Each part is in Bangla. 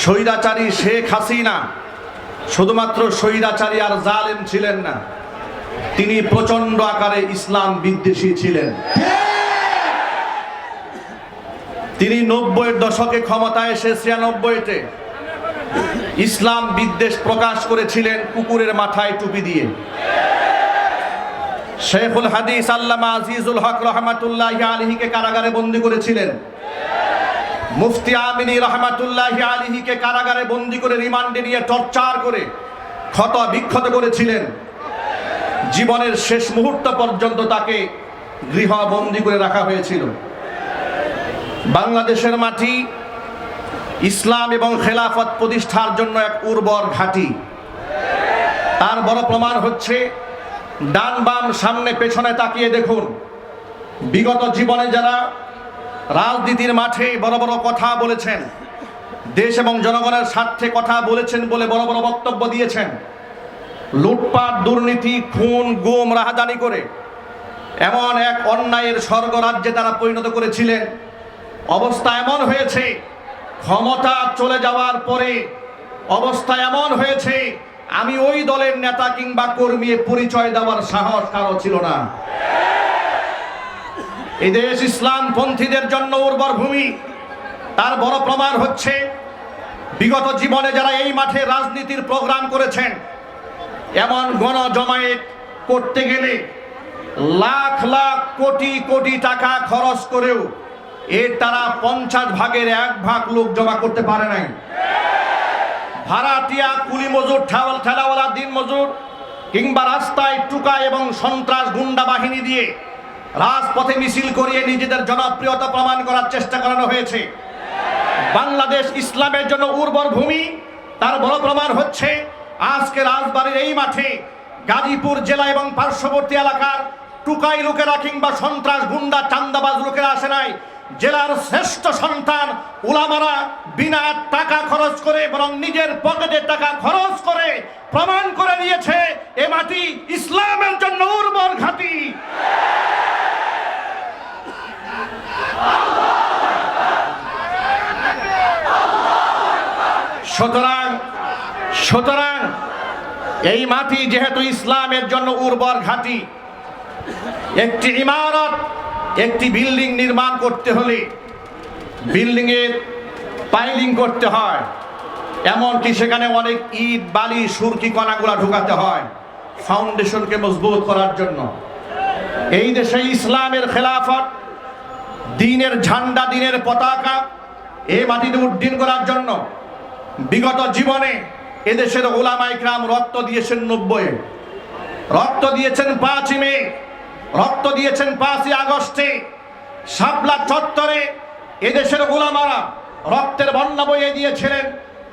স্বৈরাচারী শেখ হাসিনা শুধুমাত্র স্বৈরাচারী আর জালেম ছিলেন না, তিনি প্রচন্ড আকারে ইসলাম বিদ্বেষী ছিলেন। তিনি 90-এর দশকে ক্ষমতায় এসে 96-তে ইসলাম বিদ্বেষ প্রকাশ করেছিলেন কুকুরের মাথায় টুপি দিয়ে। শেখুল হাদিস আল্লামা আজিজুল হক রহমাতুল্লাহি আলাইহিকে কারাগারে বন্দী করেছিলেন। মুফতি আমিনী রহমাতুল্লাহি আলাইহিকে কারাগারে বন্দী করে রিমান্ডে নিয়ে টর্চার করে ক্ষত বিক্ষত করেছিলেন। জীবনের শেষ মুহূর্ত পর্যন্ত তাকে গৃহবন্দী করে রাখা হয়েছিল। বাংলাদেশের মাটি ইসলাম এবং খেলাফত প্রতিষ্ঠার জন্য এক উর্বর ঘাঁটি। তার বড় প্রমাণ হচ্ছে ডান বাম সামনে পেছনে তাকিয়ে দেখুন, বিগত জীবনে যারা রাজনীতির মাঠে বড় বড় কথা বলেছেন, দেশ এবং জনগণের স্বার্থে কথা বলেছেন বলে বড় বড় বক্তব্য দিয়েছেন, লুটপাট দুর্নীতি খুন গুম রাহাজানি করে এমন এক অন্যায়ের স্বর্গরাজ্যে তারা পরিণত করেছিলেন। অবস্থা এমন হয়েছে, ক্ষমতা চলে যাওয়ার পরে অবস্থা এমন হয়েছে, আমি ওই দলের নেতা কিংবা কর্মী পরিচয় দেওয়ার সাহস কারো ছিল না। এই দেশ ইসলামপন্থীদের জন্য উর্বর ভূমি। তার বড় প্রমাণ হচ্ছে বিগত জীবনে যারা এই মাঠে রাজনীতির প্রোগ্রাম করেছেন, এমন গণজমায়েত করতে গেলে লাখ লাখ কোটি কোটি টাকা খরচ করেও এর তারা 50 ভাগের 1 ভাগ লোক জমা করতে পারে নাই। ভাড়াটিয়া, কুলি মজুর, ঠেলাওয়ালা, দিন মজুর কিংবা রাস্তায় টুকা এবং সন্ত্রাস গুন্ডা বাহিনী দিয়ে রাজপথে মিছিল করিয়ে নিজেদের জনপ্রিয়তা প্রমাণ করার চেষ্টা করানো হয়েছে। বাংলাদেশ ইসলামের জন্য উর্বর ভূমি। তার বড় প্রমাণ হচ্ছে আজকে রাজবাড়ির এই মাঠে গাজীপুর জেলা এবং পার্শ্ববর্তী এলাকার টুকাই লোকেরা কিংবা সন্ত্রাস গুন্ডা চান্দাবাজ লোকেরা আসে নাই। জেলার শ্রেষ্ঠ সন্তান উলামারা বিনা টাকা খরচ করে বরং নিজের পকেটে টাকা খরচ করে প্রমাণ করে দিয়েছে এ মাটি ইসলামের জন্য উর্বর ঘাঁটি। সুতরাং এই মাটি যেহেতু ইসলামের জন্য উর্বর ঘাঁটি, একটি ইমারত, একটি বিল্ডিং নির্মাণ করতে হলে বিল্ডিং এর পাইলিং করতে হয়, এমনকি সেখানে অনেক ইট বালি সুরকি কণাগুলা ঢুকাতে হয় ফাউন্ডেশনকে মজবুত করার জন্য। এই দেশে ইসলামের খেলাফত, দ্বীনের ঝান্ডা, দ্বীনের পতাকা এই মাটিতে উড্ডীন করার জন্য বিগত জীবনে এদেশের উলামায়ে কেরাম রক্ত দিয়েছেন। 90-এ রক্ত দিয়েছেন, 5 মে রক্ত দিয়েছেন, 5ই আগস্টে শাপলা চত্বরে এদেশের উলামারা রক্তের বন্যা বইয়ে দিয়েছিলেন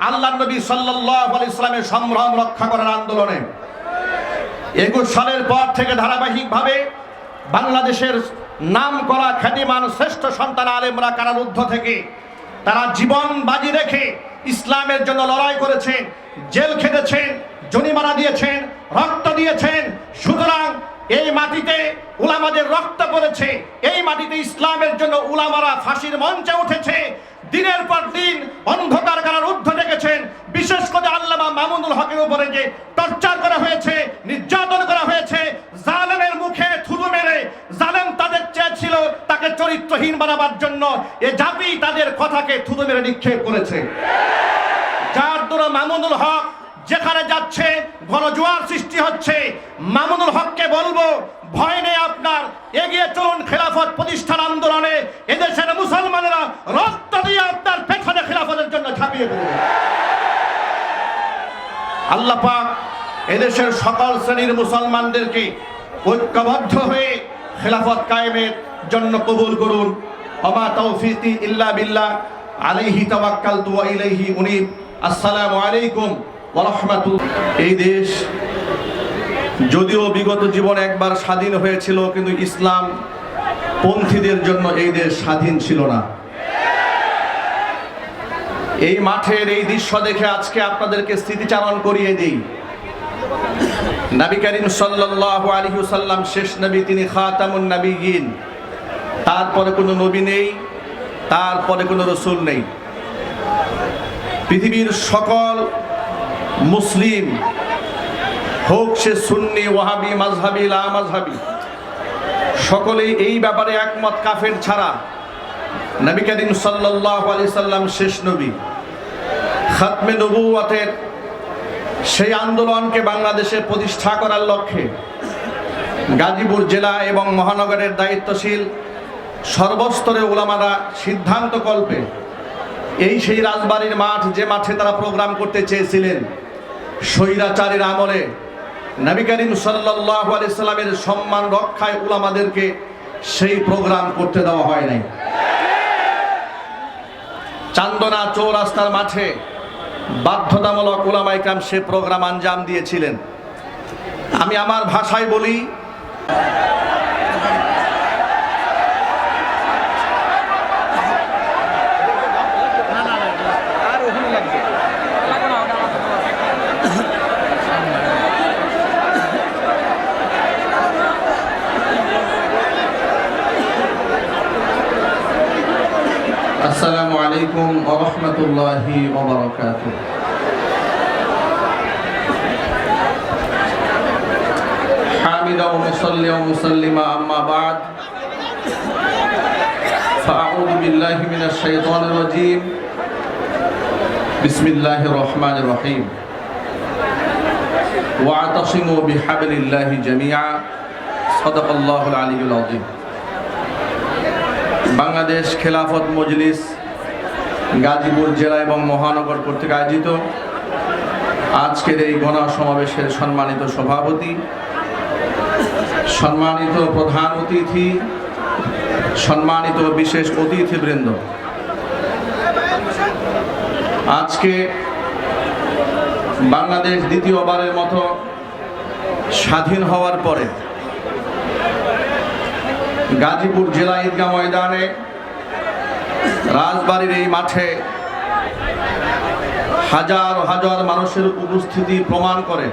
আল্লাহর নবী সাল্লাল্লাহু আলাইহি ওয়াসাল্লামের সম্ভ্রম রক্ষা করার আন্দোলনে। 21 সালের পর থেকে ধারাবাহিকভাবে বাংলাদেশের নাম করা খ্যাতিমান শ্রেষ্ঠ সন্তান আলেমরা কারারুদ্ধ থেকে তারা জীবন বাজি রেখে ইসলামের জন্য লড়াই করেছেন, জেল খেটেছেন, জরিমানা দিয়েছেন, রক্ত দিয়েছেন। সুতরাং এই মাটিতে উলামাদের রক্ত পড়েছে, এই মাটিতে ইসলামের জন্য উলামারা ফাঁসির মঞ্চে উঠেছে, দিনের পর দিন অন্ধকার কারারুদ্ধ দেখেছেন। বিশেষ করে আল্লামা মামুনুল হকের উপরে যে টর্চার করা হয়েছে, নির্যাতন করা হয়েছে, জালেমের মুখে থুতু মেরে জালেম তাদের চেয়েছিল তাকে চরিত্রহীন বানাবার জন্য, এ জাতি তাদের কথাকে থুতু মেরে নিক্ষেপ করেছে। যার দ্বারা মামুনুল হক যেখানে যাচ্ছে গণজোয়ার সৃষ্টি হচ্ছে। মামুনুল হককে বলবো, ভয় নেই আপনার, এগিয়ে চলুন খেলাফত প্রতিষ্ঠান আন্দোলনে। এদেশের মুসলমানেরা রক্ত দিয়ে আপনার পেছনে খেলাফতের জন্য ঝাঁপিয়ে পড়বে। আল্লাহ পাক এদেশের সকল শ্রেণীর মুসলমানদেরকে ঐক্যবদ্ধ হয়ে খেলাফত কায়েমের জন্য কবুল করুন। ওমা তাওফীকি ইল্লা বিল্লাহ, আলাইহি তাওয়াক্কালতু ওয়া ইলাইহি উনীব। আসসালামু আলাইকুম ওয়া রাহমাতুল্লাহ। এই দেশ যদিও বিগত জীবনে একবার স্বাধীন হয়েছিল, কিন্তু ইসলাম পন্থীদের জন্য এই দেশ স্বাধীন ছিল না। এই মাঠের এই দৃশ্য দেখে আজকে আপনাদেরকে স্মৃতিচারণ করিয়ে দিই। নবী করিম সাল্লাল্লাহু আলাইহি ওয়াসাল্লাম শেষ নবী, তিনি খাতামুন নবিয়্যিন। তারপরে কোনো নবী নেই, তারপরে কোনো রাসূল নেই। পৃথিবীর সকল মুসলিম, হোক সে সুন্নি, ওয়াহাবি, মাযহাবি, লা মাযহাবি, সকলেই এই ব্যাপারে একমত কাফের ছাড়া নবী করিম সাল্লাল্লাহু আলাইহি সাল্লাম শেষ নবী। খাতমে নবুয়তের সেই আন্দোলনকে বাংলাদেশে প্রতিষ্ঠা করার লক্ষ্যে গাজীপুর জেলা এবং মহানগরের দায়িত্বশীল সর্বস্তরে উলামারা সিদ্ধান্ত কল্পে এই সেই রাজবাড়ির মাঠ, যে মাঠে তারা প্রোগ্রাম করতে চেয়েছিলেন, স্বৈরাচারের আমলে নবী করিম সাল্লাল্লাহু আলাইহি সাল্লামের সম্মান রক্ষায় উলামাদেরকে সেই প্রোগ্রাম করতে দেওয়া হয় নাই। চান্দনা চৌরাস্তার মাঠে বাধ্যতামূলক উলামায়ে কেরাম সে প্রোগ্রাম আঞ্জাম দিয়েছিলেন। আমি আমার ভাষায় বলি, আসসালামু আলাইকুম ওয়া রাহমাতুল্লাহি ওয়া বারাকাতুহু। হামিদা ওয়া মুসাল্লিয়া ওয়া মুসাল্লিমা, আম্মা বা'দ, ফাআউযু বিল্লাহি মিনাশ শাইতানির রাজীম। বিসমিল্লাহির রহমানির রহিম। ওয়া'তাসিমু বিহাবলিল্লাহি জামিআ। সাদাকাল্লাহুল আলিয়্যুল আযীম। বাংলাদেশ খেলাফত মজলিস গাজীপুর জেলা এবং মহানগর কর্তৃক আয়োজিত আজকের এই গণা সমাবেশের সম্মানিত সভাপতি, সম্মানিত প্রধান অতিথি, সম্মানিত বিশেষ অতিথিবৃন্দ, আজকে বাংলাদেশ দ্বিতীয়বারের মতো স্বাধীন হওয়ার পরে গাজীপুর জেলা ঈদগাহ ময়দানে রাজবাড়ির এই মাঠে হাজার হাজার মানুষের উপস্থিতি প্রমাণ করে